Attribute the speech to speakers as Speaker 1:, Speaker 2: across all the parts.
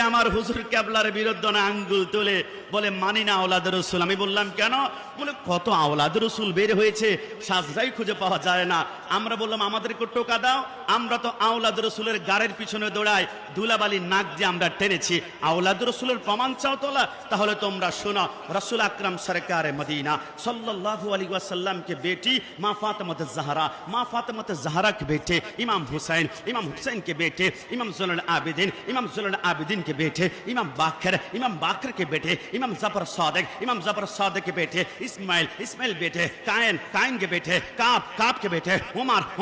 Speaker 1: আমার হুজুর কেবলার বিরুদ্ধে না আঙ্গুল তুলে বলে মানি না আওলাদ রসুল। আমি বললাম কেন? বলে কত আওলাদ রসুল বের হয়েছে, সাজদাই খুঁজে পাওয়া যায় না। আমরা বললাম আমাদেরকে টোকা দাও, আমরা তো আওলাদ রসুলের গাড়ির পিছনে দৌড়াই, ধুলাবালি নাক দিয়ে আমরা টেনেছি। আওলাদ রসুলের প্রমাণ চাও তোলা? তাহলে তোমরা শোনো, রসুল আকরাম সরকারে মদিনা सल्लल्लाहु अलैहि वसल्लम के बेटी माँ फातिमा ज़हरा, माँ फातिमा ज़हरा के बेटे इमाम हुसैन के बेटे इमाम ज़ुल्ल आबिदीन के बेटे इमाम बाकर के बेटे इमाम ज़फ़र सादिक के बेटे इस्माइल बेटे कायन के बेटे काब के बेटे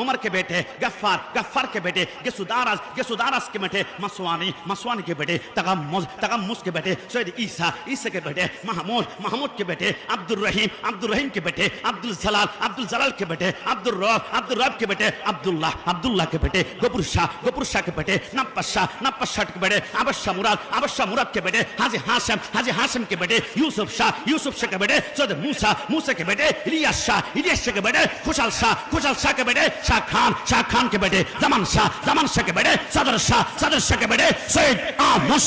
Speaker 1: उमर के बेटे गफ्फार के बेटे गेसुदारस के बेटे मसवानी के बेटे तगम्मुस के बेटे सैयद ईसा के बेटे महमूद के बेटे अब्दुल रहीम के बेटे अब्दुल जलाल के बेटे अब्दुल रब के बेटे अब्दुल्ला के बेटे गफूर शाह के बेटे नप्पस शाह के बेटे अबशा मुराद के बेटे हाजी हाशिम के बेटे यूसुफ शाह के बेटे सैयद मूसा के बेटे इलियास शाह के बेटे खुशहाल शाह के बेटे शाह खान के बेटे जमान शाह के बेटे सदर शाह के बेटे सैयद अहमद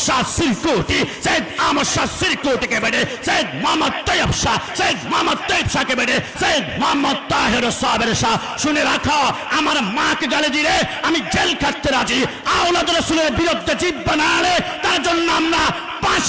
Speaker 1: शाह सिरकोटी के बेटे सैयद मोहम्मद तैयब शाह के बेटे सैयद मोहम्मद ताहिर साबिर शाह। শুনে রাখো, আমার মাকে গালি দিলে আমি জেল কাটতে রাজি। আওলাদ রাসূলের বিরুদ্ধে জিহ্বা নাড়ে তার জন্য আমরা ফাঁসি